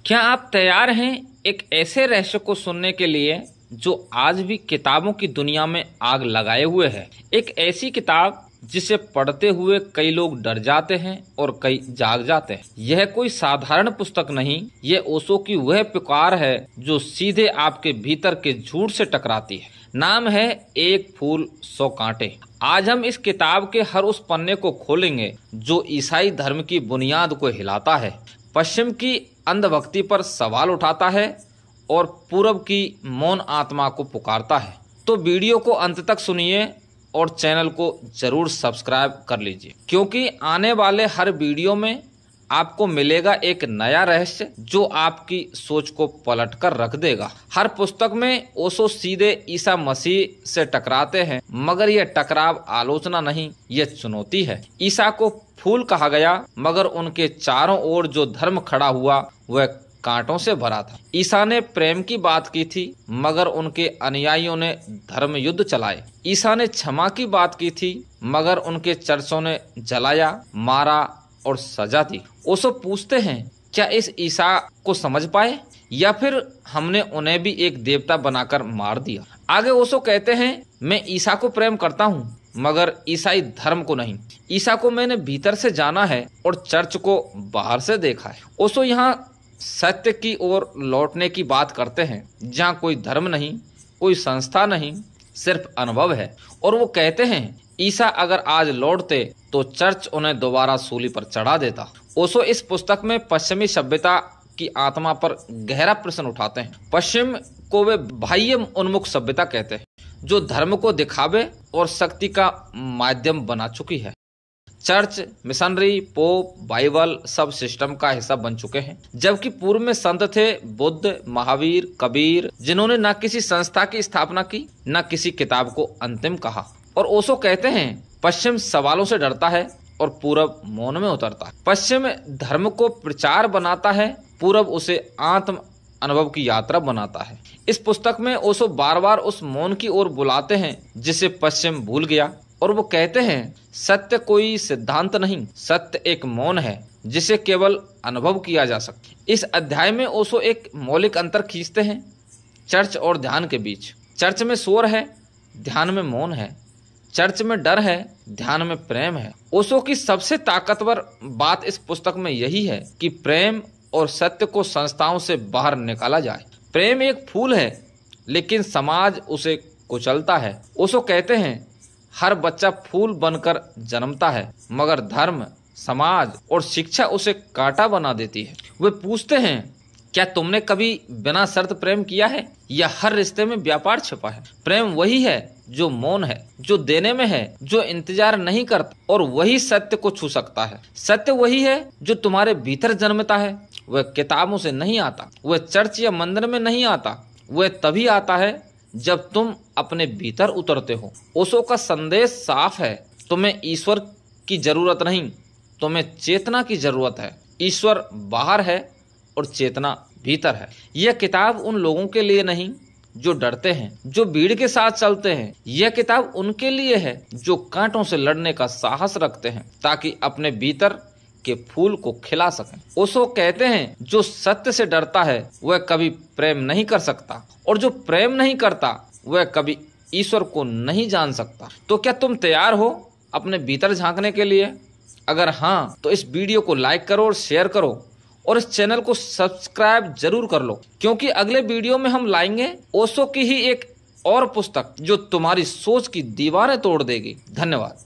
क्या आप तैयार हैं एक ऐसे रहस्य को सुनने के लिए जो आज भी किताबों की दुनिया में आग लगाए हुए है। एक ऐसी किताब जिसे पढ़ते हुए कई लोग डर जाते हैं और कई जाग जाते हैं। यह कोई साधारण पुस्तक नहीं, यह ओशो की वह पुकार है जो सीधे आपके भीतर के झूठ से टकराती है। नाम है एक फूल 100 कांटे। आज हम इस किताब के हर उस पन्ने को खोलेंगे जो ईसाई धर्म की बुनियाद को हिलाता है, पश्चिम की अंधभक्ति पर सवाल उठाता है और पूरब की मौन आत्मा को पुकारता है। तो वीडियो को अंत तक सुनिए और चैनल को जरूर सब्सक्राइब कर लीजिए, क्योंकि आने वाले हर वीडियो में आपको मिलेगा एक नया रहस्य जो आपकी सोच को पलट कर रख देगा। हर पुस्तक में ओशो सीधे ईसा मसीह से टकराते हैं, मगर यह टकराव आलोचना नहीं, यह चुनौती है। ईसा को फूल कहा गया, मगर उनके चारों ओर जो धर्म खड़ा हुआ वह कांटों से भरा था। ईसा ने प्रेम की बात की थी, मगर उनके अनुयायियों ने धर्म युद्ध चलाए। ईसा ने क्षमा की बात की थी, मगर उनके चर्चों ने जलाया, मारा और सजा दी। ओशो पूछते हैं, क्या इस ईसा को समझ पाए या फिर हमने उन्हें भी एक देवता बनाकर मार दिया? आगे ओशो कहते हैं, मैं ईसा को प्रेम करता हूँ मगर ईसाई धर्म को नहीं। ईसा को मैंने भीतर से जाना है और चर्च को बाहर से देखा है। ओशो यहाँ सत्य की ओर लौटने की बात करते हैं, जहाँ कोई धर्म नहीं, कोई संस्था नहीं, सिर्फ अनुभव है। और वो कहते हैं, ईसा अगर आज लौटते तो चर्च उन्हें दोबारा सूली पर चढ़ा देता। ओशो इस पुस्तक में पश्चिमी सभ्यता की आत्मा पर गहरा प्रश्न उठाते हैं। पश्चिम को वे बाह्य उन्मुख सभ्यता कहते हैं, जो धर्म को दिखावे और शक्ति का माध्यम बना चुकी है। चर्च, मिशनरी, पोप, बाइबल सब सिस्टम का हिस्सा बन चुके हैं, जबकि पूर्व में संत थे बुद्ध, महावीर, कबीर, जिन्होंने न किसी संस्था की स्थापना की, न किसी किताब को अंतिम कहा। और ओशो कहते हैं, पश्चिम सवालों से डरता है और पूरब मौन में उतरता है। पश्चिम धर्म को प्रचार बनाता है, पूरब उसे आत्म अनुभव की यात्रा बनाता है। इस पुस्तक में ओशो बार बार उस मौन की ओर बुलाते हैं जिसे पश्चिम भूल गया, और वो कहते हैं, सत्य कोई सिद्धांत नहीं, सत्य एक मौन है जिसे केवल अनुभव किया जा सकता है। इस अध्याय में ओशो एक मौलिक अंतर खींचते हैं चर्च और ध्यान के बीच। चर्च में शोर है, ध्यान में मौन है। चर्च में डर है, ध्यान में प्रेम है। ओशो की सबसे ताकतवर बात इस पुस्तक में यही है कि प्रेम और सत्य को संस्थाओं से बाहर निकाला जाए। प्रेम एक फूल है, लेकिन समाज उसे कुचलता है। ओशो कहते हैं, हर बच्चा फूल बनकर जन्मता है, मगर धर्म, समाज और शिक्षा उसे कांटा बना देती है। वे पूछते हैं, क्या तुमने कभी बिना शर्त प्रेम किया है या हर रिश्ते में व्यापार छिपा है? प्रेम वही है जो मौन है, जो देने में है, जो इंतजार नहीं करता, और वही सत्य को छू सकता है। सत्य वही है जो तुम्हारे भीतर जन्मता है। वह किताबों से नहीं आता, वह चर्च या मंदिर में नहीं आता, वह तभी आता है जब तुम अपने भीतर उतरते हो। ओशो का संदेश साफ है, तुम्हें ईश्वर की जरूरत नहीं, तुम्हें चेतना की जरूरत है। ईश्वर बाहर है और चेतना भीतर है। यह किताब उन लोगों के लिए नहीं जो डरते हैं, जो भीड़ के साथ चलते हैं। यह किताब उनके लिए है जो कांटों से लड़ने का साहस रखते हैं, ताकि अपने भीतर के फूल को खिला सकें। ओशो कहते हैं, जो सत्य से डरता है वह कभी प्रेम नहीं कर सकता, और जो प्रेम नहीं करता वह कभी ईश्वर को नहीं जान सकता। तो क्या तुम तैयार हो अपने भीतर झांकने के लिए? अगर हाँ, तो इस वीडियो को लाइक करो और शेयर करो, और इस चैनल को सब्सक्राइब जरूर कर लो, क्योंकि अगले वीडियो में हम लाएंगे ओशो की ही एक और पुस्तक जो तुम्हारी सोच की दीवारें तोड़ देगी। धन्यवाद।